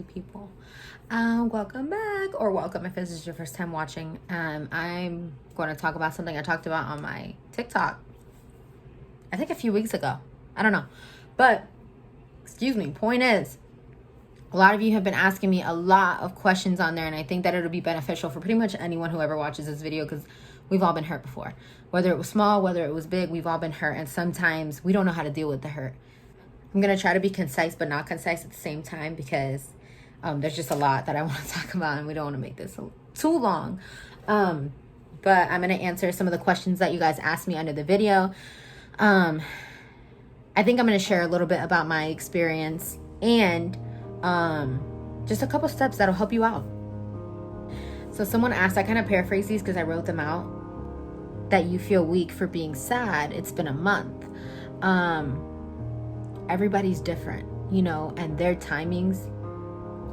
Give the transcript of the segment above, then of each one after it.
lovely people. Welcome back, or welcome if this is your first time watching. I'm going to talk about something I talked about on my TikTok, I think a few weeks ago. I don't know. But, excuse me, point is, a lot of you have been asking me a lot of questions on there, and I think that it'll be beneficial for pretty much anyone who ever watches this video, because we've all been hurt before. Whether it was small, whether it was big, we've all been hurt, and sometimes we don't know how to deal with the hurt. I'm going to try to be concise but not concise at the same time, because there's just a lot that I want to talk about, and we don't want to make this too long. But I'm going to answer some of the questions that you guys asked me under the video. I think I'm going to share a little bit about my experience and just a couple steps that'll help you out. So someone asked, I kind of paraphrase these because I wrote them out, that you feel weak for being sad. It's been a month. Everybody's different, and their timings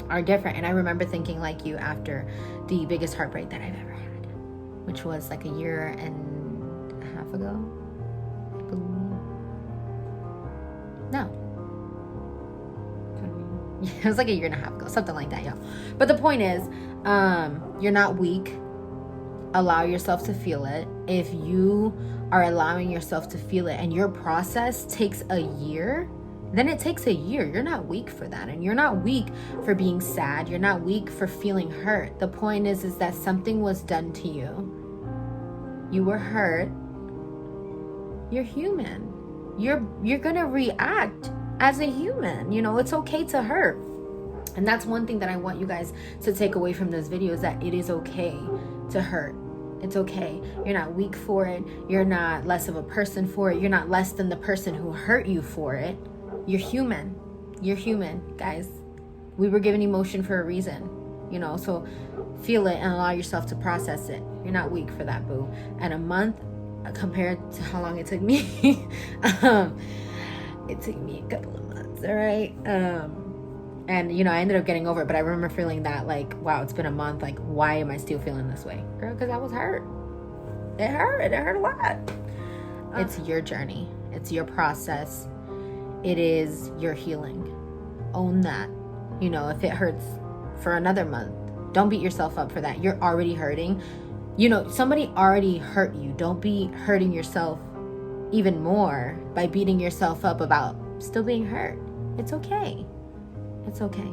are different. And I remember thinking like you after the biggest heartbreak that I've ever had, which was like a year and a half ago, I believe. No. Yeah, it was like a year and a half ago, something like that, y'all. But the point is, you're not weak. Allow yourself to feel it. If you are allowing yourself to feel it and your process takes a year, then it takes a year. You're not weak for that. And you're not weak for being sad. You're not weak for feeling hurt. The point is that something was done to you. You were hurt. You're human. You're going to react as a human. It's okay to hurt. And that's one thing that I want you guys to take away from this video, is that it is okay to hurt. It's okay. You're not weak for it. You're not less of a person for it. You're not less than the person who hurt you for it. You're human. You're human, guys. We were given emotion for a reason, so feel it and allow yourself to process it. You're not weak for that, boo. And a month compared to how long it took me, it took me a couple of months, all right? And, I ended up getting over it, but I remember feeling that, like, wow, it's been a month. Like, why am I still feeling this way? Girl, because I was hurt. It hurt. It hurt a lot. It's your journey. It's your process. It is your healing. Own that. If it hurts for another month, don't beat yourself up for that. You're already hurting. Somebody already hurt you. Don't be hurting yourself even more by beating yourself up about still being hurt. It's okay. It's okay.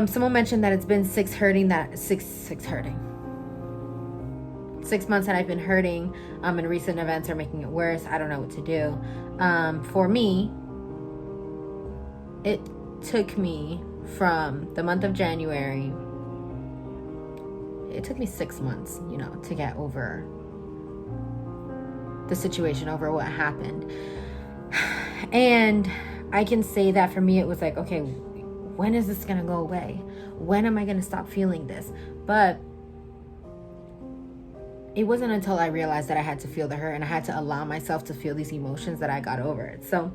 Someone mentioned that it's been 6 months that I've been hurting, and recent events are making it worse. I don't know what to do. For me, it took me from the month of January, it took me 6 months, to get over the situation, over what happened. And I can say that for me, it was like, okay, when is this going to go away? When am I going to stop feeling this? But it wasn't until I realized that I had to feel the hurt and I had to allow myself to feel these emotions that I got over it. So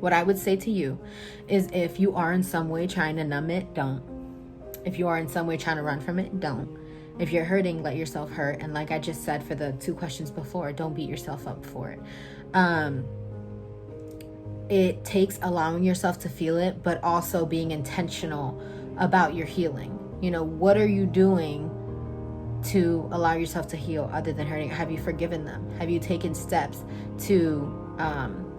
what I would say to you is, if you are in some way trying to numb it, don't. If you are in some way trying to run from it, don't. If you're hurting, let yourself hurt. And like I just said for the 2 questions before, don't beat yourself up for it. It takes allowing yourself to feel it, but also being intentional about your healing. What are you doing to allow yourself to heal other than hurting? Have you forgiven them? Have you taken steps to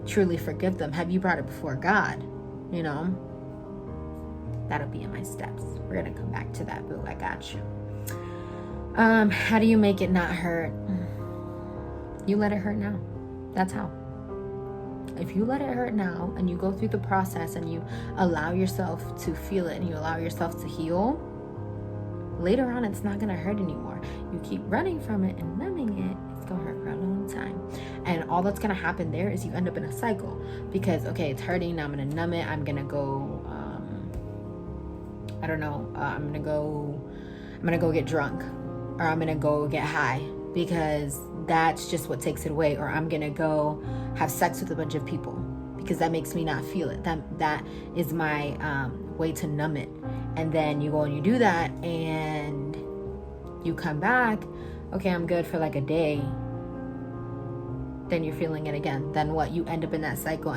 truly forgive them? Have you brought it before God? That'll be in my steps. We're going to come back to that, boo. I got you. How do you make it not hurt? You let it hurt now. That's how. If you let it hurt now and you go through the process and you allow yourself to feel it and you allow yourself to heal, later on it's not going to hurt anymore. You keep running from it and numbing it, it's going to hurt for a long time. And all that's going to happen there is you end up in a cycle, because, okay, it's hurting, now I'm going to numb it, I'm going to go, I'm going to go get drunk, or I'm going to go get high, because that's just what takes it away. Or I'm going to go have sex with a bunch of people because that makes me not feel it. That is my way to numb it. And then you go and you do that and you come back, okay, I'm good for like a day. Then you're feeling it again. Then what? You end up in that cycle,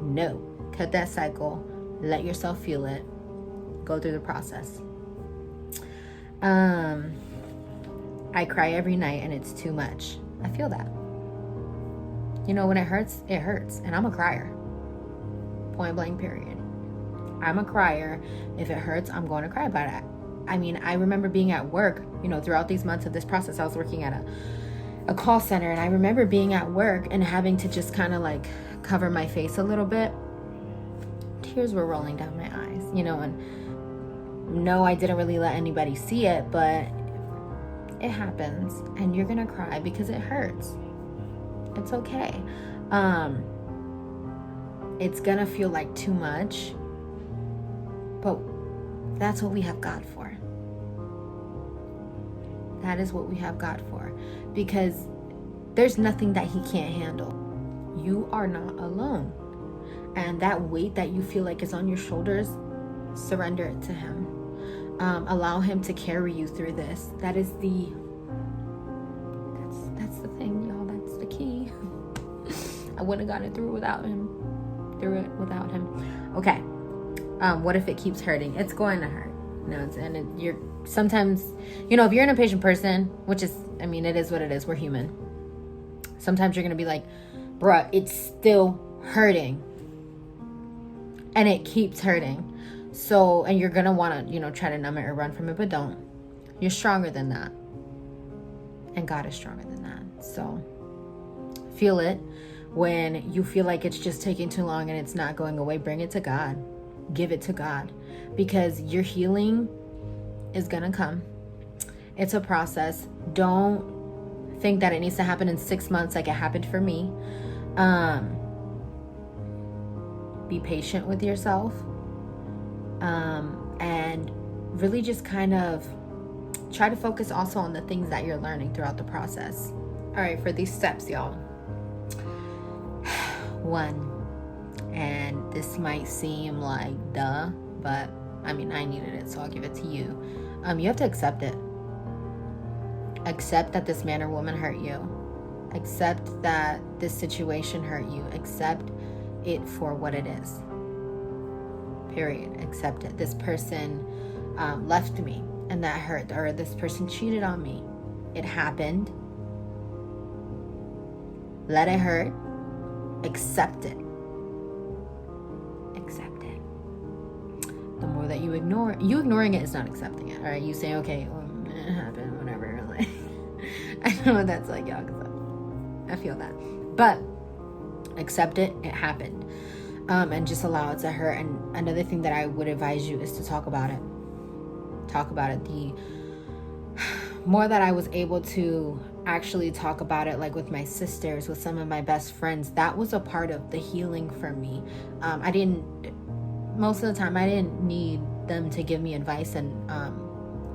No, cut that cycle, let yourself feel it, go through the process. I cry every night and it's too much. I feel that. You know, when it hurts, and I'm a crier. Point blank, period. I'm a crier. If it hurts, I'm going to cry about it. I mean, I remember being at work, you know, throughout these months of this process. I was working at a call center, and I remember being at work and having to just kind of like cover my face a little bit. Tears were rolling down my eyes, you know, and no, I didn't really let anybody see it, but it happens, and you're gonna cry because it hurts. It's okay. It's gonna feel like too much, but that's what we have God for. That is what we have God for, because there's nothing that he can't handle. You are not alone. And that weight that you feel like is on your shoulders, surrender it to him. Allow him to carry you through this. That's the thing, y'all. That's the key. I wouldn't have gotten through it without him. Okay. What if it keeps hurting? It's going to hurt. You're sometimes, you know, if you're an impatient person, which is, I mean, it is what it is. We're human. Sometimes you're going to be like, bruh, it's still hurting. And it keeps hurting. So, and you're going to want to, you know, try to numb it or run from it, but don't. You're stronger than that. And God is stronger than that. So, feel it. When you feel like it's just taking too long and it's not going away, bring it to God. Give it to God. Because your healing is going to come. It's a process. Don't think that it needs to happen in 6 months like it happened for me. Be patient with yourself. And really just kind of try to focus also on the things that you're learning throughout the process. All right, for these steps, y'all. 1, and this might seem like duh, but I mean, I needed it, so I'll give it to you. You have to accept it. Accept that this man or woman hurt you. Accept that this situation hurt you. Accept it for what it is. Period. Accept it. This person left me and that hurt, or this person cheated on me. It happened. Let it hurt. Accept it. Accept it. The more that you ignoring it is not accepting it. All right, you say, okay, well, it happened, whatever. Like, I know what that's like, y'all, because I feel that. But accept it. It happened. And just allow it to hurt. And another thing that I would advise you is to talk about it. Talk about it. The more that I was able to actually talk about it, like with my sisters, with some of my best friends, that was a part of the healing for me. Most of the time I didn't need them to give me advice, and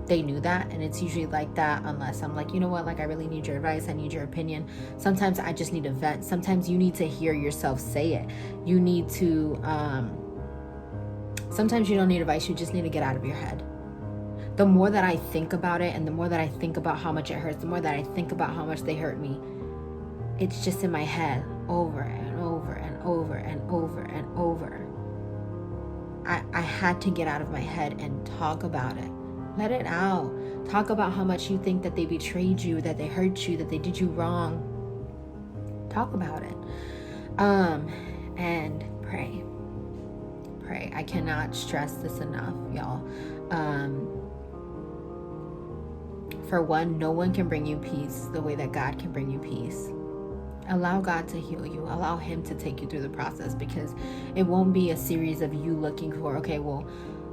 they knew that, and it's usually like that unless I'm like, you know what, like I really need your advice, I need your opinion. Sometimes I just need a vent. Sometimes you need to hear yourself say it. You need to sometimes you don't need advice, you just need to get out of your head. The more that I think about it, and the more that I think about how much it hurts, the more that I think about how much they hurt me, it's just in my head over and over and over and over and over. I had to get out of my head and talk about it. Let it out. Talk about how much you think that they betrayed you, that they hurt you, that they did you wrong. Talk about it. And pray. Pray. I cannot stress this enough, y'all. For one, no one can bring you peace the way that God can bring you peace. Allow God to heal you. Allow him to take you through the process, because it won't be a series of you looking for, okay, well,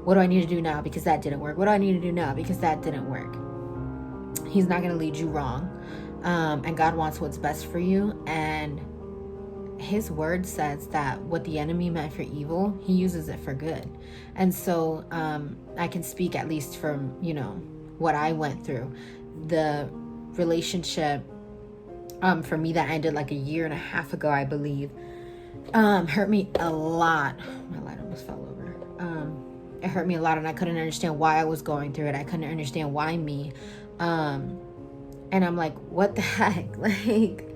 what do I need to do now because that didn't work? What do I need to do now because that didn't work? He's not going to lead you wrong. And God wants what's best for you. And his word says that what the enemy meant for evil, he uses it for good. And so I can speak at least from, you know, what I went through. The relationship for me that ended like 1.5 years ago, I believe, hurt me a lot. My light almost fell over. It hurt me a lot, and I couldn't understand why I was going through it. I couldn't understand why me. And I'm like, what the heck? Like,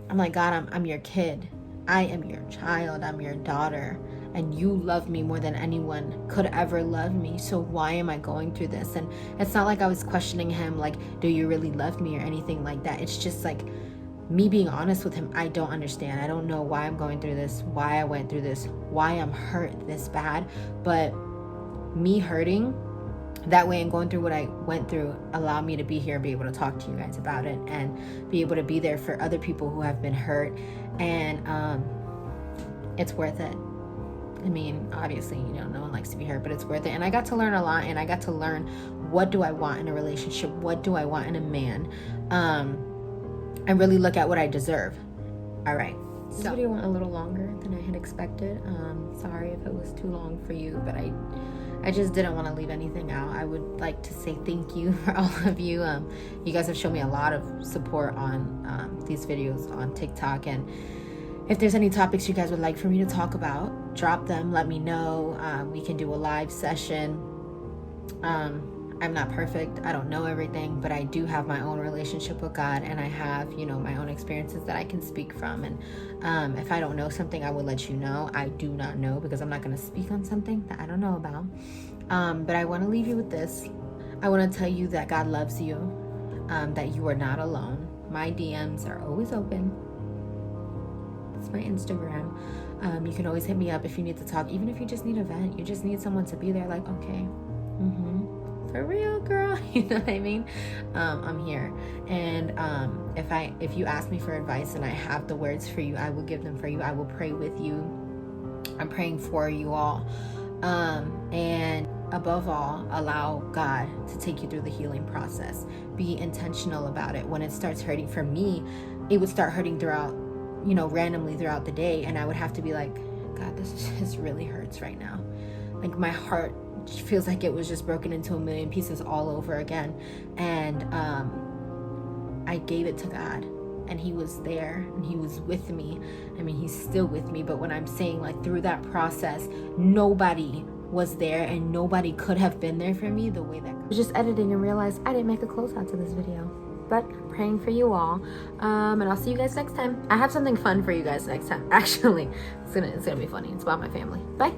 I'm like, God, I'm your kid. I am your child, I'm your daughter, and you love me more than anyone could ever love me. So why am I going through this? And it's not like I was questioning him, like, do you really love me or anything like that. It's just like me being honest with him. I don't understand. I don't know why I'm going through this, why I went through this, why I'm hurt this bad. But me hurting that way and going through what I went through allowed me to be here and be able to talk to you guys about it and be able to be there for other people who have been hurt. And it's worth it. I mean, obviously, no one likes to be hurt, but it's worth it. And I got to learn a lot, and I got to learn, what do I want in a relationship? What do I want in a man? And really look at what I deserve. All right. This video went a little longer than I had expected. Sorry if it was too long for you, but I just didn't want to leave anything out. I would like to say thank you for all of you. You guys have shown me a lot of support on these videos on TikTok, and if there's any topics you guys would like for me to talk about, drop them, let me know. We can do a live session. I'm not perfect. I don't know everything, but I do have my own relationship with God, and I have, my own experiences that I can speak from. And if I don't know something, I will let you know. I do not know, because I'm not going to speak on something that I don't know about. But I want to leave you with this. I want to tell you that God loves you, that you are not alone. My DMs are always open. It's my Instagram. You can always hit me up if you need to talk, even if you just need a vent. You just need someone to be there, like, okay, for real, girl. You know what I mean? I'm here. And if you ask me for advice and I have the words for you, I will give them for you. I will pray with you. I'm praying for you all. And above all, allow God to take you through the healing process. Be intentional about it. When it starts hurting, for me, it would start hurting throughout, randomly throughout the day, and I would have to be like, God, this really hurts right now. Like, my heart feels like it was just broken into a million pieces all over again. And I gave it to God, and he was there, and he was with me. I mean, he's still with me, but when I'm saying, like, through that process, nobody was there, and nobody could have been there for me the way that I was just editing and realized I didn't make a closeout to this video. But praying for you all, and I'll see you guys next time. I have something fun for you guys next time. Actually, it's gonna be funny. It's about my family. Bye.